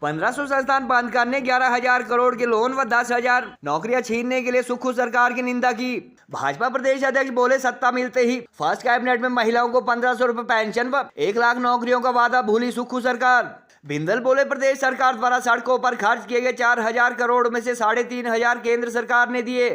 1500 संस्थान बंद करने, 11,000 करोड़ के लोन व 10,000 नौकरियां छीनने के लिए सुक्खू सरकार की निंदा की। भाजपा प्रदेश अध्यक्ष बोले, सत्ता मिलते ही फर्स्ट कैबिनेट में महिलाओं को 1500 रुपए पेंशन व 1 लाख नौकरियों का वादा भूली सुक्खू सरकार। बिंदल बोले, प्रदेश सरकार द्वारा सड़कों पर खर्च किए गए 4,000 करोड़ में से 3,500 केंद्र सरकार ने दिए।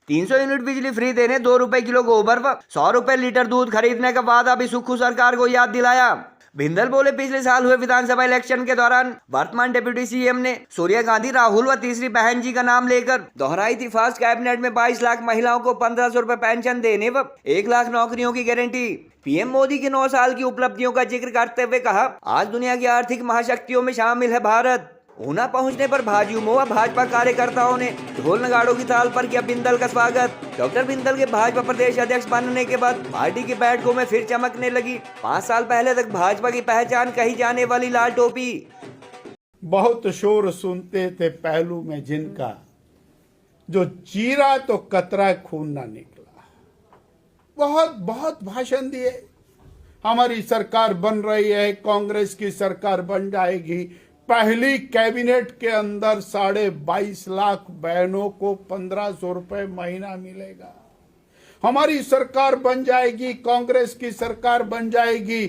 300 यूनिट बिजली फ्री देने, 2 रुपए किलो गोबर व 100 रुपए लीटर दूध खरीदने का वादा भी सुक्खू सरकार को याद दिलाया। बिंदल बोले, पिछले साल हुए विधानसभा इलेक्शन के दौरान वर्तमान डिप्टी सीएम ने सोनिया गांधी, राहुल व तीसरी बहन जी का नाम लेकर दोहराई थी फर्स्ट कैबिनेट में 22 लाख महिलाओं को 1500 रुपए पेंशन देने व 1 लाख नौकरियों की गारंटी। पीएम मोदी की 9 साल की उपलब्धियों का जिक्र करते हुए कहा, आज दुनिया की आर्थिक महाशक्तियों में शामिल है भारत। ऊना पहुंचने पर भाजयुमो व भाजपा कार्यकर्ताओं ने ढोल नगाड़ों की ताल पर किया बिंदल का स्वागत। डॉक्टर बिंदल के भाजपा प्रदेश अध्यक्ष बनने के बाद पार्टी की बैठकों में फिर चमकने लगी 5 साल पहले तक भाजपा की पहचान कही जाने वाली लाल टोपी। बहुत शोर सुनते थे पहलू में जिनका, जो चीरा तो कतरा खून ना निकला। बहुत बहुत भाषण दिए, हमारी सरकार बन रही है, कांग्रेस की सरकार बन जाएगी, पहली कैबिनेट के अंदर 22.5 लाख बहनों को 1500 रुपए महीना मिलेगा। हमारी सरकार बन जाएगी, कांग्रेस की सरकार बन जाएगी,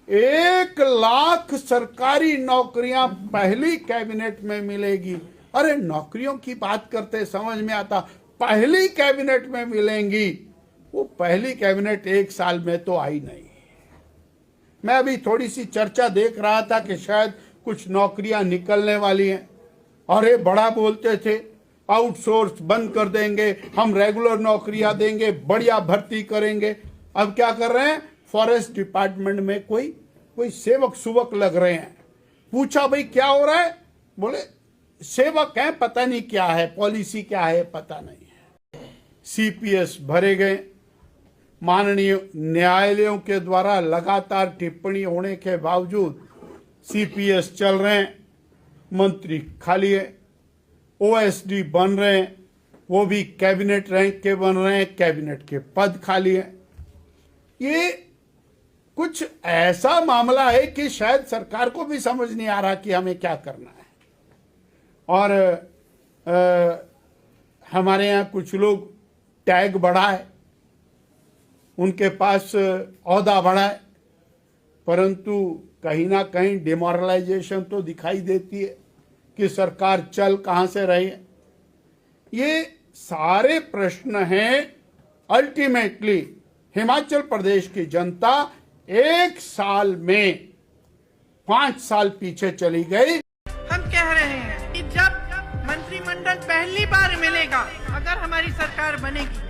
1 लाख सरकारी नौकरियां पहली कैबिनेट में मिलेगी। अरे नौकरियों की बात करते समझ में आता, पहली कैबिनेट में मिलेंगी। वो पहली कैबिनेट 1 साल में तो आई नहीं। मैं अभी थोड़ी सी चर्चा देख रहा था कि शायद कुछ नौकरियां निकलने वाली हैं। अरे बड़ा बोलते थे, आउटसोर्स बंद कर देंगे, हम रेगुलर नौकरियां देंगे, बढ़िया भर्ती करेंगे। अब क्या कर रहे हैं, फॉरेस्ट डिपार्टमेंट में कोई सेवक सुवक लग रहे हैं। पूछा, भाई क्या हो रहा है? बोले सेवक है, पता नहीं क्या है, पॉलिसी क्या है पता नहीं है। सीपीएस भरे गए। माननीय न्यायालयों के द्वारा लगातार टिप्पणी होने के बावजूद सीपीएस चल रहे हैं, मंत्री खाली है। ओएसडी बन रहे हैं, वो भी कैबिनेट रैंक के बन रहे हैं, कैबिनेट के पद खाली हैं। ये कुछ ऐसा मामला है कि शायद सरकार को भी समझ नहीं आ रहा कि हमें क्या करना है। और हमारे यहाँ कुछ लोग टैग बढ़ा है, उनके पास ओहदा बढ़ा है, परंतु कहीं ना कहीं डिमोरलाइजेशन तो दिखाई देती है कि सरकार चल कहां से रही है। ये सारे प्रश्न हैं। अल्टीमेटली हिमाचल प्रदेश की जनता 1 साल में 5 साल पीछे चली गई। हम कह रहे हैं कि जब मंत्रिमंडल पहली बार मिलेगा, अगर हमारी सरकार बनेगी,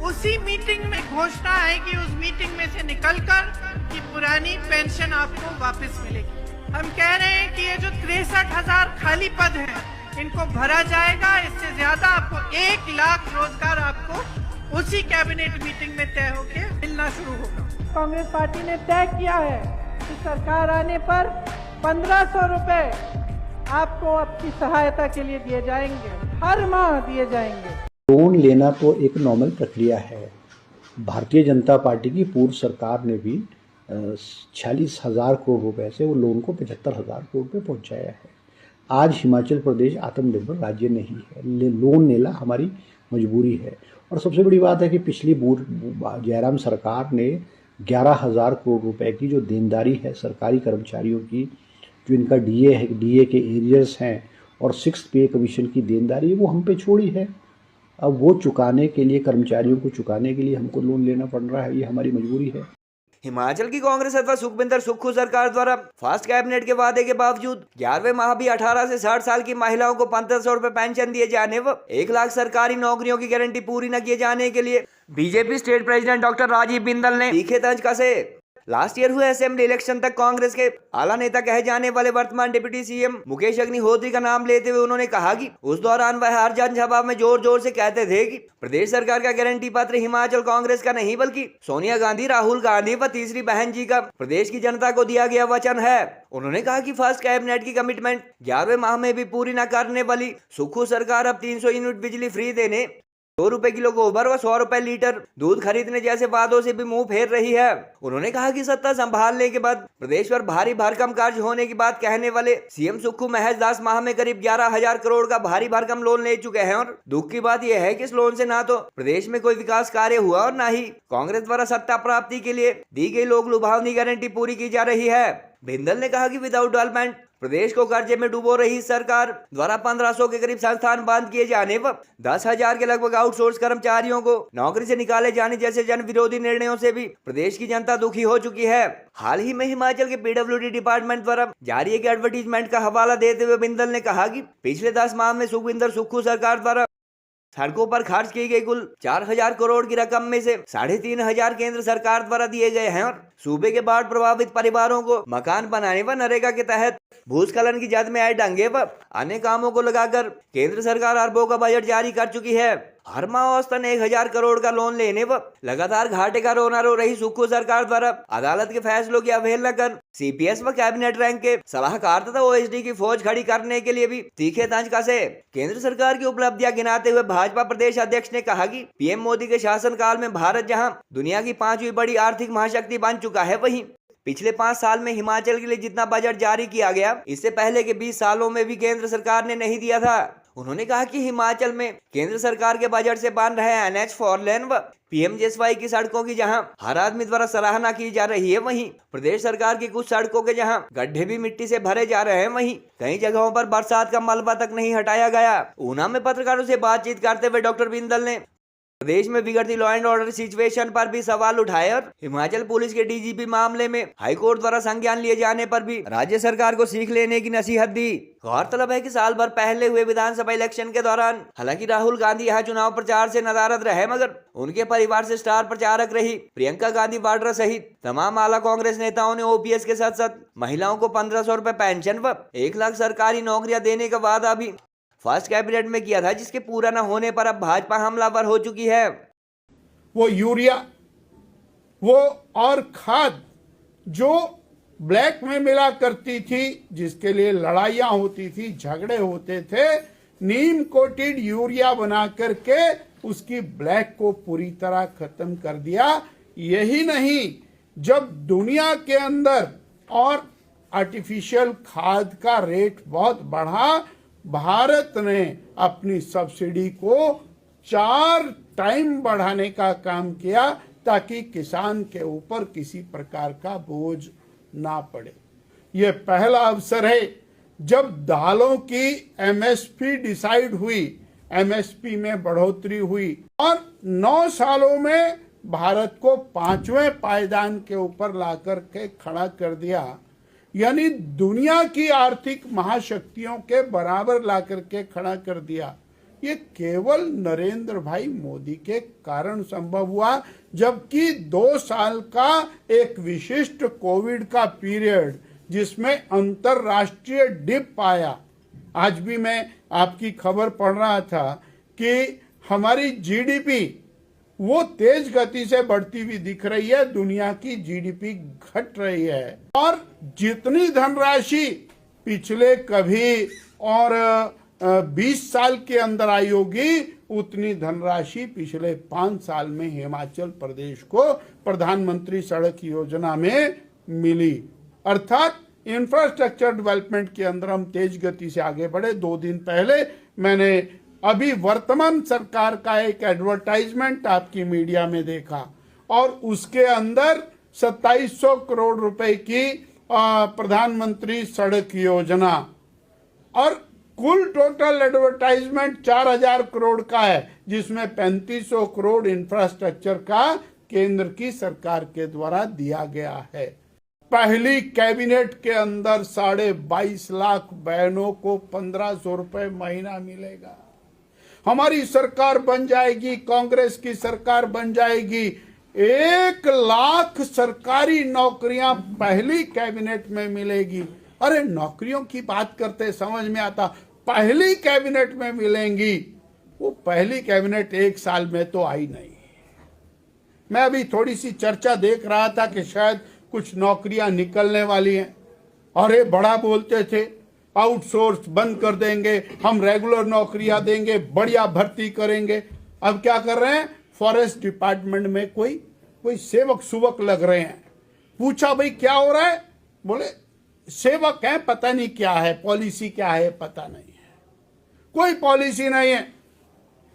उसी मीटिंग में घोषणा है कि उस मीटिंग में से निकलकर कि पुरानी पेंशन आपको वापस मिलेगी। हम कह रहे हैं कि ये जो 63,000 खाली पद हैं, इनको भरा जाएगा। इससे ज्यादा आपको 1 लाख रोजगार आपको उसी कैबिनेट मीटिंग में तय होके मिलना शुरू होगा। कांग्रेस पार्टी ने तय किया है कि सरकार आने पर 1500 रुपए आपको आपकी सहायता के लिए दिए जाएंगे, हर माह दिए जाएंगे। लोन लेना तो एक नॉर्मल प्रक्रिया है। भारतीय जनता पार्टी की पूर्व सरकार ने भी 46,000 करोड़ रुपए से वो लोन को 75,000 करोड़ पे पहुंचाया है। आज हिमाचल प्रदेश आत्मनिर्भर राज्य नहीं है, लोन लेना हमारी मजबूरी है। और सबसे बड़ी बात है कि पिछली जयराम सरकार ने 11,000 करोड़ रुपए की जो देनदारी है सरकारी कर्मचारियों की, जो इनका डीए है, डीए के एरियर्स हैं और 6th पे कमीशन की देनदारी है, वो हम पे छोड़ी है। अब वो चुकाने के लिए, कर्मचारियों को चुकाने के लिए हमको लोन लेना पड़ रहा है, ये हमारी मजबूरी है। हिमाचल की कांग्रेस अथवा सुखविंदर सुक्खू सरकार द्वारा फर्स्ट कैबिनेट के वादे के बावजूद 11वें माह भी 18 से 60 साल की महिलाओं को 1500 रुपए पेंशन दिए जाने व 1 लाख सरकारी नौकरियों की गारंटी पूरी न किए जाने के लिए BJP state president doctor Rajeev Bindal ने तीखे तंज कसे। लास्ट ईयर हुए असेंबली इलेक्शन तक कांग्रेस के आला नेता कहे जाने वाले वर्तमान डिप्टी सीएम मुकेश अग्निहोत्री का नाम लेते हुए उन्होंने कहा कि उस दौरान वह हर जनसभा में जोर जोर से कहते थे कि प्रदेश सरकार का गारंटी पत्र हिमाचल कांग्रेस का नहीं बल्कि सोनिया गांधी, राहुल गांधी व तीसरी बहन जी का प्रदेश की जनता को दिया गया वचन है। उन्होंने कहा कि फर्स्ट कैबिनेट की कमिटमेंट 11वें माह में भी पूरी न करने वाली सुक्खू सरकार अब 300 यूनिट बिजली फ्री देने, ₹2 किलो गोबर व 100 रुपए लीटर दूध खरीदने जैसे वादों से भी मुंह फेर रही है। उन्होंने कहा कि सत्ता संभालने के बाद प्रदेश पर भारी भरकम कार्य होने की बात कहने वाले सीएम सुक्खू महज 10 माह में करीब 11,000 करोड़ का भारी भरकम लोन ले चुके हैं और दुख की बात यह है कि इस लोन से ना तो प्रदेश में कोई विकास कार्य हुआ और न ही कांग्रेस द्वारा सत्ता प्राप्ति के लिए दी गई लोक लुभावनी गारंटी पूरी की जा रही है। बिंदल ने कहा कि विदाउट डेवलपमेंट प्रदेश को कर्जे में डुबो रही सरकार द्वारा 1500 के करीब संस्थान बंद किए जाने व 10,000 के लगभग आउटसोर्स कर्मचारियों को नौकरी से निकाले जाने जैसे जन विरोधी निर्णयों से भी प्रदेश की जनता दुखी हो चुकी है। हाल ही में हिमाचल के PWD डिपार्टमेंट द्वारा जारी एक एडवर्टीजमेंट का हवाला देते हुए बिंदल ने कहा कि पिछले 10 माह में सुखविंदर सुक्खू सरकार द्वारा सड़कों पर खर्च की गई कुल 4,000 करोड़ की रकम में से 3,500 केंद्र सरकार द्वारा दिए गए हैं और सूबे के बाढ़ प्रभावित परिवारों को मकान बनाने व नरेगा के तहत भूस्खलन की जद में आए डंगे व अन्य कामों को लगाकर केंद्र सरकार अरबों का बजट जारी कर चुकी है। हर माह औसतन 1,000 करोड़ का लोन लेने व लगातार घाटे का रोना रो रही सुक्खू सरकार द्वारा अदालत के फैसलों की अवहेलना कर CPS व कैबिनेट रैंक के सलाहकार तथा OSD की फौज खड़ी करने के लिए भी तीखे तंज कसे। केंद्र सरकार की उपलब्धियां गिनाते हुए भाजपा प्रदेश अध्यक्ष ने कहा कि PM मोदी के शासनकाल में भारत जहां दुनिया की 5वीं बड़ी आर्थिक महाशक्ति बन चुका है, वहीं पिछले 5 साल में हिमाचल के लिए जितना बजट जारी किया गया इससे पहले के 20 सालों में भी केंद्र सरकार ने नहीं दिया था। उन्होंने कहा कि हिमाचल में केंद्र सरकार के बजट से बन रहे NH 4 लेन व PMJSY की सड़कों की जहां हर आदमी द्वारा सराहना की जा रही है, वहीं प्रदेश सरकार की कुछ सड़कों के जहां गड्ढे भी मिट्टी से भरे जा रहे हैं, वहीं कई जगहों पर बरसात का मलबा तक नहीं हटाया गया। ऊना में पत्रकारों से बातचीत करते हुए डॉक्टर बिंदल ने प्रदेश में बिगड़ती लॉ एंड ऑर्डर सिचुएशन पर भी सवाल उठाए और हिमाचल पुलिस के DGP मामले में हाईकोर्ट द्वारा संज्ञान लिए जाने पर भी राज्य सरकार को सीख लेने की नसीहत दी। गौरतलब है कि साल भर पहले हुए विधानसभा इलेक्शन के दौरान हालांकि राहुल गांधी यहाँ चुनाव प्रचार से नदारद रहे, मगर उनके परिवार से स्टार प्रचारक रही प्रियंका गांधी वाड्रा सहित तमाम आला कांग्रेस नेताओं ने OPS के साथ साथ महिलाओं को 1,500 रुपए पेंशन व 1 लाख सरकारी नौकरियां देने का वादा भी फर्स्ट कैबिनेट में किया था, जिसके पूरा न होने पर अब भाजपा हमलावर हो चुकी है। वो यूरिया, वो और खाद जो ब्लैक में मिला करती थी, जिसके लिए लड़ाइयां होती थी, झगड़े होते थे, नीम कोटेड यूरिया बना करके उसकी ब्लैक को पूरी तरह खत्म कर दिया। यही नहीं, जब दुनिया के अंदर और आर्टिफिशियल खाद का रेट बहुत बढ़ा, भारत ने अपनी सब्सिडी को 4 टाइम बढ़ाने का काम किया ताकि किसान के ऊपर किसी प्रकार का बोझ ना पड़े। यह पहला अवसर है जब दालों की MSP डिसाइड हुई, MSP में बढ़ोतरी हुई और 9 सालों में भारत को 5वें पायदान के ऊपर लाकर के खड़ा कर दिया, यानी दुनिया की आर्थिक महाशक्तियों के बराबर लाकर के खड़ा कर दिया। ये केवल नरेंद्र भाई मोदी के कारण संभव हुआ, जबकि 2 साल का एक विशिष्ट कोविड का पीरियड जिसमें अंतरराष्ट्रीय डिप आया। आज भी मैं आपकी खबर पढ़ रहा था कि हमारी GDP वो तेज गति से बढ़ती हुई दिख रही है, दुनिया की GDP घट रही है और जितनी धनराशि पिछले कभी और 20 साल के अंदर आई होगी, उतनी धनराशि पिछले 5 साल में हिमाचल प्रदेश को प्रधानमंत्री सड़क योजना में मिली। अर्थात इंफ्रास्ट्रक्चर डेवलपमेंट के अंदर हम तेज गति से आगे बढ़े। 2 दिन पहले मैंने अभी वर्तमान सरकार का एक एडवर्टाइजमेंट आपकी मीडिया में देखा और उसके अंदर 2700 करोड़ रुपए की प्रधानमंत्री सड़क योजना और कुल टोटल एडवर्टाइजमेंट 4,000 करोड़ का है, जिसमें 3500 करोड़ इंफ्रास्ट्रक्चर का केंद्र की सरकार के द्वारा दिया गया है। पहली कैबिनेट के अंदर 22.5 लाख बहनों को 1,500 रुपए महीना मिलेगा। हमारी सरकार बन जाएगी, कांग्रेस की सरकार बन जाएगी, 1 लाख सरकारी नौकरियां पहली कैबिनेट में मिलेगी। अरे नौकरियों की बात करते समझ में आता, पहली कैबिनेट में मिलेंगी। वो पहली कैबिनेट 1 साल में तो आई नहीं। मैं अभी थोड़ी सी चर्चा देख रहा था कि शायद कुछ नौकरियां निकलने वाली हैं। अरे बड़ा बोलते थे, आउटसोर्स बंद कर देंगे, हम रेगुलर नौकरियां देंगे, बढ़िया भर्ती करेंगे। अब क्या कर रहे हैं, फॉरेस्ट डिपार्टमेंट में कोई सेवक सुवक लग रहे हैं। पूछा भाई क्या हो रहा है, बोले सेवक है, पता नहीं क्या है, पॉलिसी क्या है पता नहीं है, कोई पॉलिसी नहीं है।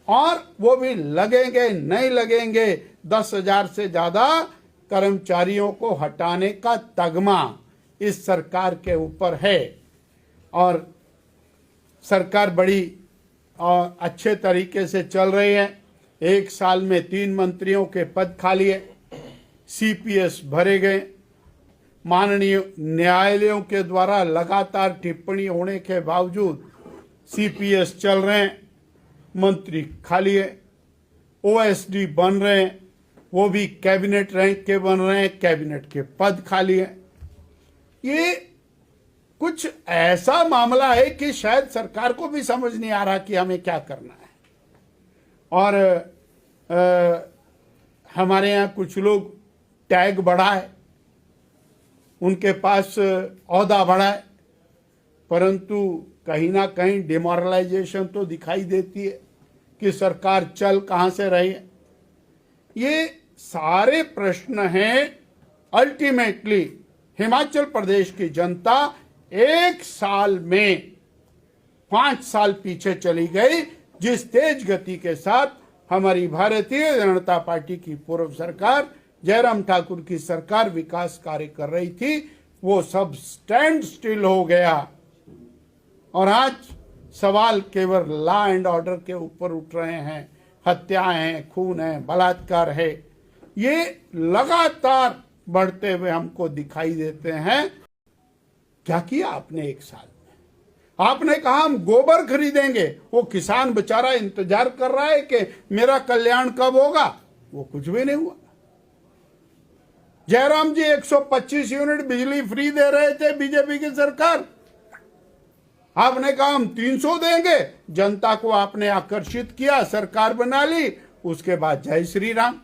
और वो भी लगेंगे नहीं लगेंगे, 10,000 से ज्यादा कर्मचारियों को हटाने का तगमा इस सरकार के ऊपर है। और सरकार बड़ी और अच्छे तरीके से चल रही है। एक साल में 3 मंत्रियों के पद खाली है, सीपीएस भरे गए, माननीय न्यायालयों के द्वारा लगातार टिप्पणी होने के बावजूद सीपीएस चल रहे हैं, मंत्री खाली है, ओएसडी बन रहे हैं, वो भी कैबिनेट रैंक के बन रहे हैं, कैबिनेट के पद खाली है। ये कुछ ऐसा मामला है कि शायद सरकार को भी समझ नहीं आ रहा कि हमें क्या करना है। और हमारे यहाँ कुछ लोग टैग बढ़ा है, उनके पास औहदा बढ़ा है, परंतु कहीं ना कहीं डिमोरलाइजेशन तो दिखाई देती है कि सरकार चल कहां से रही है। ये सारे प्रश्न हैं। अल्टीमेटली हिमाचल प्रदेश की जनता 1 साल में 5 साल पीछे चली गई। जिस तेज गति के साथ हमारी भारतीय जनता पार्टी की पूर्व सरकार, जयराम ठाकुर की सरकार विकास कार्य कर रही थी, वो सब स्टैंड स्टिल हो गया। और आज सवाल केवल लॉ एंड ऑर्डर के ऊपर उठ रहे हैं, हत्याएं हैं, खून है, बलात्कार है, ये लगातार बढ़ते हुए हमको दिखाई देते हैं। क्या किया आपने 1 साल में? आपने कहा हम गोबर खरीदेंगे, वो किसान बेचारा इंतजार कर रहा है कि मेरा कल्याण कब होगा, वो कुछ भी नहीं हुआ। जयराम जी 125 यूनिट बिजली फ्री दे रहे थे बीजेपी की सरकार, आपने कहा हम 300 देंगे, जनता को आपने आकर्षित किया, सरकार बना ली, उसके बाद जय श्री राम।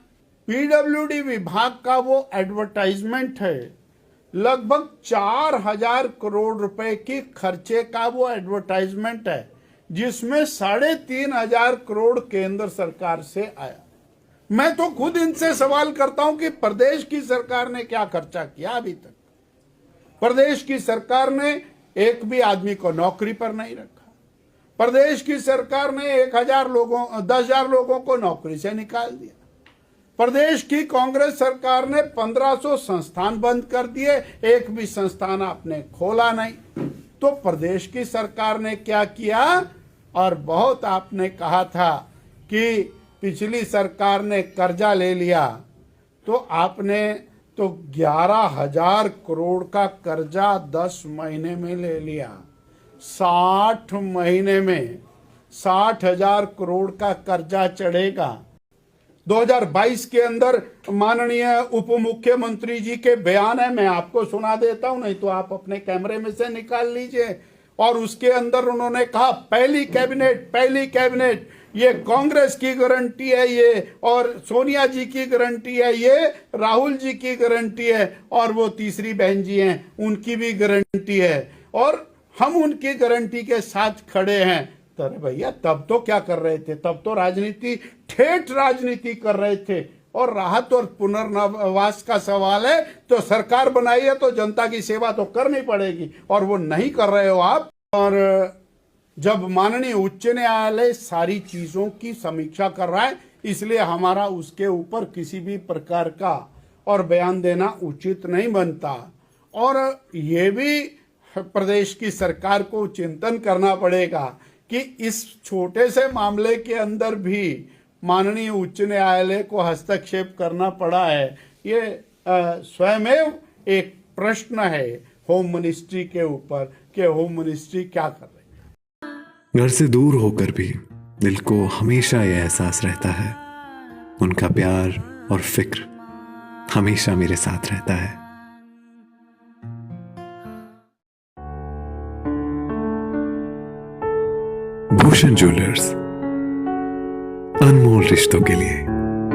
पीडब्ल्यूडी विभाग का वो एडवर्टाइजमेंट है, लगभग 4,000 करोड़ रुपए की खर्चे का वो एडवर्टाइजमेंट है, जिसमें 3,500 करोड़ केंद्र सरकार से आया। मैं तो खुद इनसे सवाल करता हूं कि प्रदेश की सरकार ने क्या खर्चा किया अभी तक। प्रदेश की सरकार ने एक भी आदमी को नौकरी पर नहीं रखा। प्रदेश की सरकार ने 10,000 लोगों को नौकरी से निकाल दिया। प्रदेश की कांग्रेस सरकार ने 1,500 संस्थान बंद कर दिए, एक भी संस्थान आपने खोला नहीं। तो प्रदेश की सरकार ने क्या किया? और बहुत आपने कहा था कि पिछली सरकार ने कर्जा ले लिया, तो आपने तो 11,000 करोड़ का कर्जा 10 महीने में ले लिया। 60 महीने में 60,000 करोड़ का कर्जा चढ़ेगा। 2022 के अंदर माननीय उप मुख्यमंत्री जी के बयान है, मैं आपको सुना देता हूं, नहीं तो आप अपने कैमरे में से निकाल लीजिए। और उसके अंदर उन्होंने कहा पहली कैबिनेट ये कांग्रेस की गारंटी है, ये और सोनिया जी की गारंटी है, ये राहुल जी की गारंटी है, और वो तीसरी बहन जी हैं उनकी भी गारंटी है, और हम उनकी गारंटी के साथ खड़े हैं। तो अरे भैया, तब तो क्या कर रहे थे? तब तो राजनीति, ठेठ राजनीति कर रहे थे। और राहत और पुनर्वास का सवाल है तो सरकार बनाई है तो जनता की सेवा तो करनी पड़ेगी, और वो नहीं कर रहे हो आप। और जब माननीय उच्च न्यायालय सारी चीजों की समीक्षा कर रहा है, इसलिए हमारा उसके ऊपर किसी भी प्रकार का और बयान देना उचित नहीं बनता। और ये भी प्रदेश की सरकार को चिंतन करना पड़ेगा कि इस छोटे से मामले के अंदर भी माननीय उच्च न्यायालय को हस्तक्षेप करना पड़ा है। ये स्वयं एक प्रश्न है होम मिनिस्ट्री के ऊपर कि होम मिनिस्ट्री क्या कर रही है। घर से दूर होकर भी दिल को हमेशा यह एहसास रहता है, उनका प्यार और फिक्र हमेशा मेरे साथ रहता है। भूषण ज्वेलर्स, अनमोल रिश्तों के लिए।